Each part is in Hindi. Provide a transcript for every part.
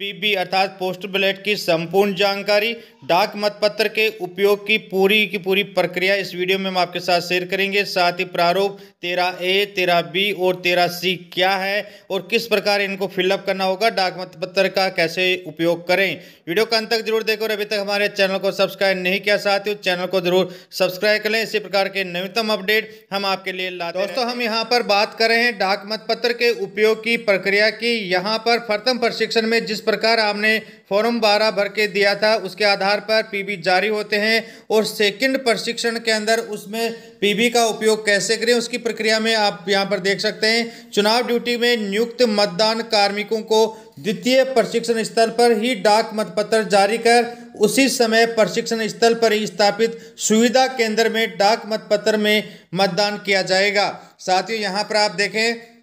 पीबी अर्थात पोस्टल बैलेट की संपूर्ण जानकारी, डाक मतपत्र के उपयोग की पूरी प्रक्रिया इस वीडियो में हम आपके साथ शेयर करेंगे। साथ ही प्रारूप 13A, 13B और 13C क्या है और किस प्रकार इनको फिलअप करना होगा, डाक मतपत्र का कैसे उपयोग करें। वीडियो का अंत तक जरूर देखो और अभी तक हमारे चैनल को सब्सक्राइब नहीं किया साथियों, चैनल को जरूर सब्सक्राइब कर लें। इसी प्रकार के नवीनतम अपडेट हम आपके लिए लाते हैं। दोस्तों, हम यहाँ पर बात कर रहे हैं डाक मतपत्र के उपयोग की प्रक्रिया की। यहाँ पर प्रथम प्रशिक्षण में जिस प्रकार आपने फॉर्म 12 भर के दिया था उसके आधार पर पीबी जारी होते हैं और सेकंड प्रशिक्षण के अंदर उसमें पीबी का उपयोग कैसे करें उसकी प्रक्रिया में आप यहां पर देख सकते हैं। चुनाव ड्यूटी में नियुक्त मतदान कार्मिकों को द्वितीय प्रशिक्षण स्थल पर ही डाक मतपत्र जारी कर उसी समय प्रशिक्षण स्थल पर ही स्थापित सुविधा केंद्र में डाक मतपत्र में मतदान किया जाएगा। साथियों, यहां पर आप देखें,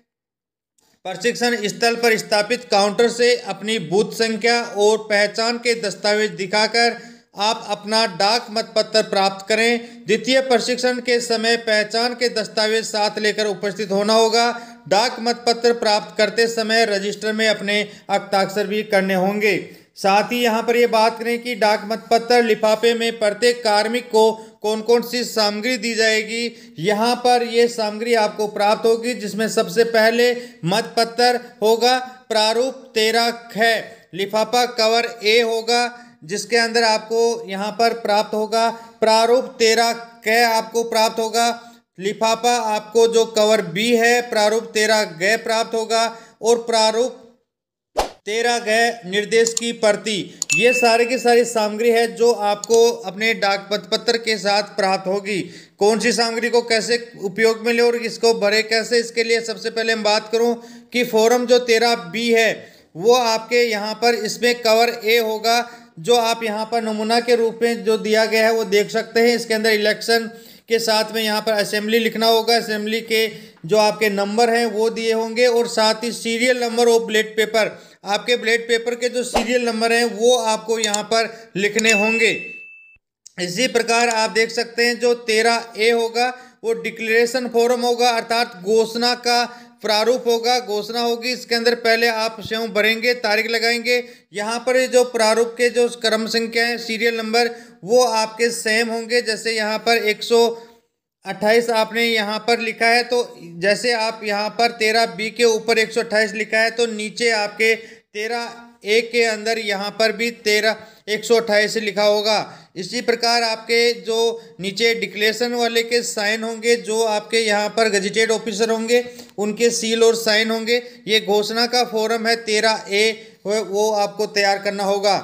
प्रशिक्षण स्थल पर स्थापित काउंटर से अपनी बूथ संख्या और पहचान के दस्तावेज दिखाकर आप अपना डाक मतपत्र प्राप्त करें। द्वितीय प्रशिक्षण के समय पहचान के दस्तावेज साथ लेकर उपस्थित होना होगा। डाक मतपत्र प्राप्त करते समय रजिस्टर में अपने हस्ताक्षर भी करने होंगे। साथ ही यहाँ पर ये बात करें कि डाक मतपत्र लिफाफे में प्रत्येक कार्मिक को कौन कौन सी सामग्री दी जाएगी। यहाँ पर ये सामग्री आपको प्राप्त होगी, जिसमें सबसे पहले मतपत्र होगा, प्रारूप 13 लिफाफा कवर ए होगा, जिसके अंदर आपको यहाँ पर प्राप्त होगा प्रारूप 13 आपको प्राप्त होगा। लिफाफा आपको जो कवर बी है प्रारूप 13 प्राप्त होगा और प्रारूप 13 निर्देश की प्रति। ये सारे की सारी सामग्री है जो आपको अपने डाक मतपत्र के साथ प्राप्त होगी। कौन सी सामग्री को कैसे उपयोग में ले और इसको भरे कैसे, इसके लिए सबसे पहले हम बात करूं कि फॉर्म जो 13B है वो आपके यहाँ पर इसमें कवर ए होगा, जो आप यहाँ पर नमूना के रूप में जो दिया गया है वो देख सकते हैं। इसके अंदर इलेक्शन के साथ में यहाँ पर असेंबली लिखना होगा, असेंबली के जो आपके नंबर हैं वो दिए होंगे और साथ ही serial number of blade paper, आपके ब्लेड पेपर के जो सीरियल नंबर हैं वो आपको यहाँ पर लिखने होंगे। इसी प्रकार आप देख सकते हैं जो 13A होगा वो डिक्लेरेशन फॉर्म होगा, अर्थात घोषणा का प्रारूप होगा, घोषणा होगी। इसके अंदर पहले आप स्वयं भरेंगे, तारीख लगाएंगे। यहाँ पर जो प्रारूप के जो क्रम संख्या है, सीरियल नंबर, वो आपके सेम होंगे। जैसे यहाँ पर 128 आपने यहाँ पर लिखा है, तो जैसे आप यहाँ पर 13B के ऊपर 128 लिखा है तो नीचे आपके 13A के अंदर यहाँ पर भी 128 लिखा होगा। इसी प्रकार आपके जो नीचे डिक्लेरेशन वाले के साइन होंगे, जो आपके यहाँ पर गजेटेड ऑफिसर होंगे उनके सील और साइन होंगे। ये घोषणा का फॉर्म है 13A, वो आपको तैयार करना होगा।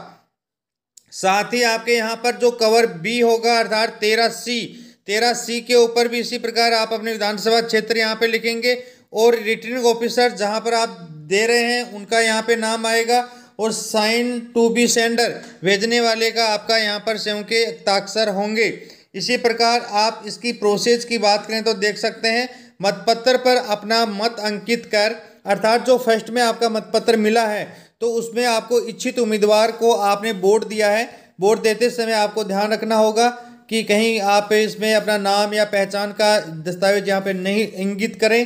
साथ ही आपके यहाँ पर जो कवर बी होगा अर्थात 13C के ऊपर भी इसी प्रकार आप अपने विधानसभा क्षेत्र यहाँ पे लिखेंगे और रिटर्निंग ऑफिसर जहाँ पर आप दे रहे हैं उनका यहाँ पे नाम आएगा और साइन टू बी सेंडर, भेजने वाले का आपका यहाँ पर स्वयं के हस्ताक्षर होंगे। इसी प्रकार आप इसकी प्रोसेस की बात करें तो देख सकते हैं, मतपत्र पर अपना मत अंकित कर, अर्थात जो फर्स्ट में आपका मतपत्र मिला है तो उसमें आपको इच्छित उम्मीदवार को आपने वोट दिया है। वोट देते समय आपको ध्यान रखना होगा कि कहीं आप इसमें अपना नाम या पहचान का दस्तावेज यहाँ पे नहीं इंगित करें।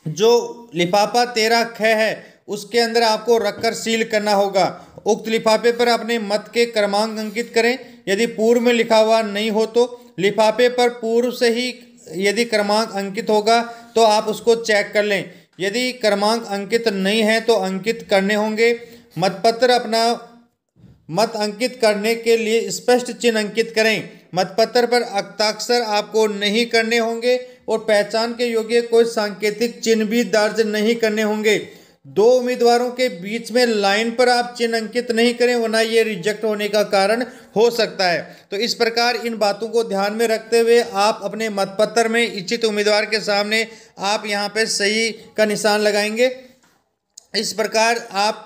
जो लिफाफा 13 है उसके अंदर आपको रखकर सील करना होगा। उक्त लिफाफे पर अपने मत के क्रमांक अंकित करें। यदि पूर्व में लिखा हुआ नहीं हो तो लिफाफे पर पूर्व से ही यदि क्रमांक अंकित होगा तो आप उसको चेक कर लें। यदि क्रमांक अंकित नहीं है तो अंकित करने होंगे। मतपत्र अपना मत अंकित करने के लिए स्पष्ट चिन्ह अंकित करें। मतपत्र पर हस्ताक्षर आपको नहीं करने होंगे और पहचान के योग्य कोई सांकेतिक चिन्ह भी दर्ज नहीं करने होंगे। दो उम्मीदवारों के बीच में लाइन पर आप चिन्ह अंकित नहीं करें, वरना ये रिजेक्ट होने का कारण हो सकता है। तो इस प्रकार इन बातों को ध्यान में रखते हुए आप अपने मतपत्र में इच्छित उम्मीदवार के सामने आप यहाँ पे सही का निशान लगाएंगे। इस प्रकार आप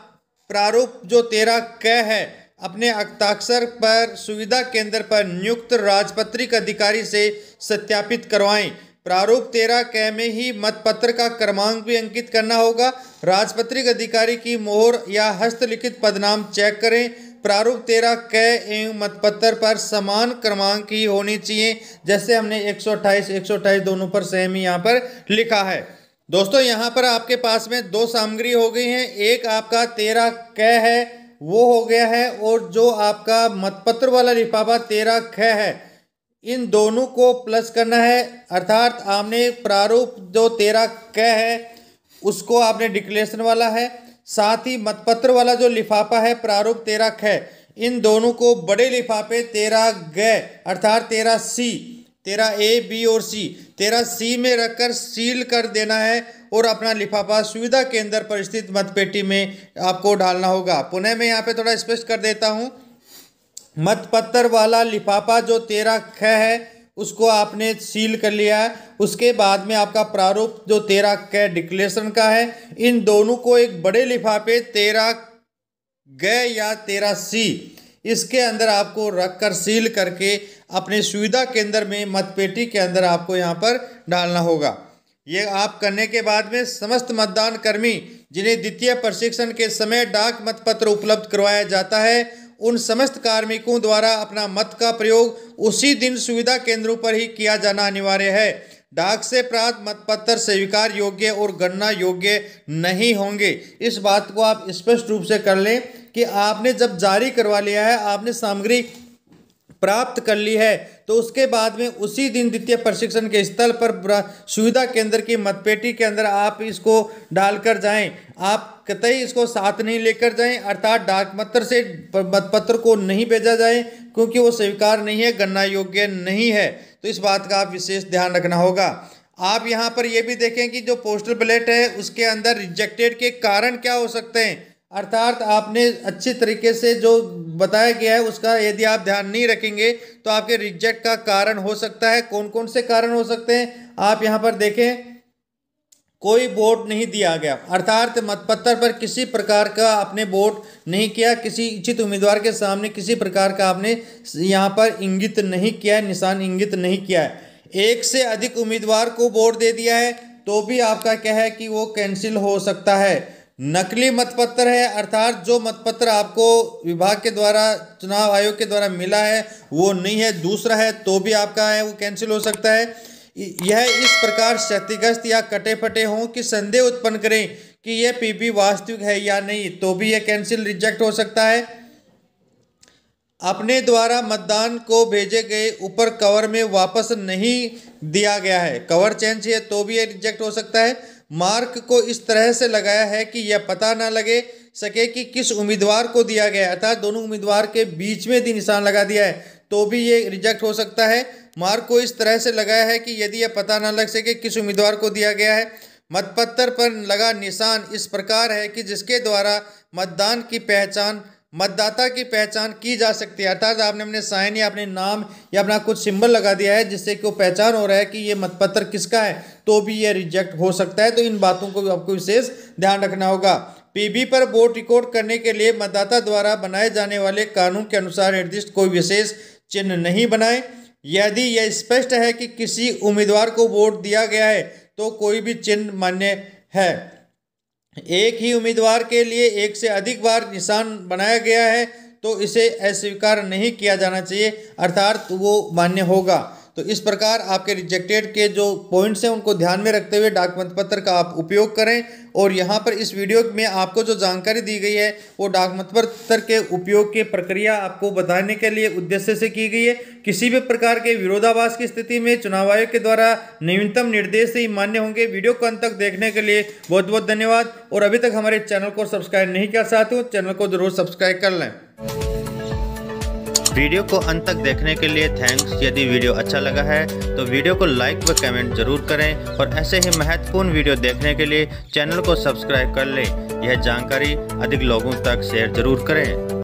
प्रारूप जो 13 है अपने हस्ताक्षर पर सुविधा केंद्र पर नियुक्त राजपत्रित अधिकारी से सत्यापित करवाएं। प्रारूप 13 में ही मतपत्र का क्रमांक भी अंकित करना होगा। राजपत्रित अधिकारी की मोहर या हस्तलिखित पदनाम चेक करें। प्रारूप 13 एवं मतपत्र पर समान क्रमांक ही होनी चाहिए। जैसे हमने 128 दोनों पर सेम ही यहाँ पर लिखा है। दोस्तों यहाँ पर आपके पास में दो सामग्री हो गई हैं। एक आपका 13 क है वो हो गया है, और जो आपका मतपत्र वाला लिफाफा 13 ख है, इन दोनों को प्लस करना है। अर्थात आपने प्रारूप जो 13 क है उसको आपने डिक्लेरेशन वाला है, साथ ही मतपत्र वाला जो लिफाफा है प्रारूप 13 ख, इन दोनों को बड़े लिफाफे 13 ग अर्थात 13 सी, 13 ए बी और सी, 13 सी में रखकर सील कर देना है और अपना लिफाफा सुविधा केंद्र पर स्थित मतपेटी में आपको डालना होगा। पुनः मैं यहाँ पे थोड़ा स्पष्ट कर देता हूँ। मतपत्र वाला लिफाफा जो 13 ख है उसको आपने सील कर लिया है। उसके बाद में आपका प्रारूप जो 13 क डिक्लेरेशन का है, इन दोनों को एक बड़े लिफाफे 13 ग या 13 सी इसके अंदर आपको रखकर सील करके अपने सुविधा केंद्र में मतपेटी के अंदर आपको यहाँ पर डालना होगा। ये आप करने के बाद में समस्त मतदान कर्मी जिन्हें द्वितीय प्रशिक्षण के समय डाक मतपत्र उपलब्ध करवाया जाता है, उन समस्त कार्मिकों द्वारा अपना मत का प्रयोग उसी दिन सुविधा केंद्रों पर ही किया जाना अनिवार्य है। डाक से प्राप्त मतपत्र स्वीकार योग्य और गणना योग्य नहीं होंगे। इस बात को आप स्पष्ट रूप से कर लें कि आपने जब जारी करवा लिया है, आपने सामग्री प्राप्त कर ली है, तो उसके बाद में उसी दिन द्वितीय प्रशिक्षण के स्थल पर सुविधा केंद्र की मतपेटी के अंदर आप इसको डालकर जाएं। आप कतई इसको साथ नहीं लेकर जाएं, अर्थात डाक मतपत्र से मतपत्र को नहीं भेजा जाए, क्योंकि वो स्वीकार नहीं है, गणना योग्य नहीं है। तो इस बात का आप विशेष ध्यान रखना होगा। आप यहाँ पर ये भी देखें कि जो पोस्टल बैलेट है उसके अंदर रिजेक्टेड के कारण क्या हो सकते हैं, अर्थात आपने अच्छी तरीके से जो बताया गया है उसका यदि आप ध्यान नहीं रखेंगे तो आपके रिजेक्ट का कारण हो सकता है। कौन कौन से कारण हो सकते हैं आप यहाँ पर देखें। कोई वोट नहीं दिया गया, अर्थात मतपत्र पर किसी प्रकार का आपने वोट नहीं किया, किसी इच्छित उम्मीदवार के सामने किसी प्रकार का आपने यहाँ पर इंगित नहीं किया है, निशान इंगित नहीं किया है। एक से अधिक उम्मीदवार को वोट दे दिया है तो भी आपका क्या है कि वो कैंसिल हो सकता है। नकली मतपत्र है, अर्थात जो मतपत्र आपको विभाग के द्वारा चुनाव आयोग के द्वारा मिला है वो नहीं है, दूसरा है, तो भी आपका है वो कैंसिल हो सकता है। यह इस प्रकार क्षतिग्रस्त या कटे फटे हों कि संदेह उत्पन्न करें कि यह पीबी वास्तविक है या नहीं, तो भी यह कैंसिल रिजेक्ट हो सकता है। अपने द्वारा मतदान को भेजे गए ऊपर कवर में वापस नहीं दिया गया है, कवर चेंज है, तो भी यह रिजेक्ट हो सकता है। मार्क को इस तरह से लगाया है कि यह पता न लगे सके कि किस उम्मीदवार को दिया गया है, अर्थात दोनों उम्मीदवार के बीच में यदि निशान लगा दिया है तो भी ये रिजेक्ट हो सकता है। मार्क को इस तरह से लगाया है कि यदि यह पता न लग सके किस उम्मीदवार को दिया गया है। मतपत्र पर लगा निशान इस प्रकार है कि जिसके द्वारा मतदाता की पहचान की जा सकती है, अर्थात आपने अपने साइन या अपने नाम या अपना कुछ सिंबल लगा दिया है जिससे कि वो पहचान हो रहा है कि ये मतपत्र किसका है, तो भी ये रिजेक्ट हो सकता है। तो इन बातों को भी आपको विशेष ध्यान रखना होगा। पीबी पर वोट रिकॉर्ड करने के लिए मतदाता द्वारा बनाए जाने वाले कानून के अनुसार निर्दिष्ट कोई विशेष चिन्ह नहीं बनाए। यदि यह स्पष्ट है कि किसी उम्मीदवार को वोट दिया गया है तो कोई भी चिन्ह मान्य है। एक ही उम्मीदवार के लिए एक से अधिक बार निशान बनाया गया है तो इसे अस्वीकार नहीं किया जाना चाहिए, अर्थात वो मान्य होगा। तो इस प्रकार आपके रिजेक्टेड के जो पॉइंट्स हैं उनको ध्यान में रखते हुए डाक मतपत्र का आप उपयोग करें। और यहाँ पर इस वीडियो में आपको जो जानकारी दी गई है वो डाक मतपत्र के उपयोग की प्रक्रिया आपको बताने के लिए उद्देश्य से की गई है। किसी भी प्रकार के विरोधाभास की स्थिति में चुनाव आयोग के द्वारा न्यूनतम निर्देश ही मान्य होंगे। वीडियो को अंत तक देखने के लिए बहुत बहुत धन्यवाद। और अभी तक हमारे चैनल को सब्सक्राइब नहीं किया साथियों, चैनल को जरूर सब्सक्राइब कर लें। वीडियो को अंत तक देखने के लिए थैंक्स। यदि वीडियो अच्छा लगा है तो वीडियो को लाइक व कमेंट जरूर करें और ऐसे ही महत्वपूर्ण वीडियो देखने के लिए चैनल को सब्सक्राइब कर लें। यह जानकारी अधिक लोगों तक शेयर जरूर करें।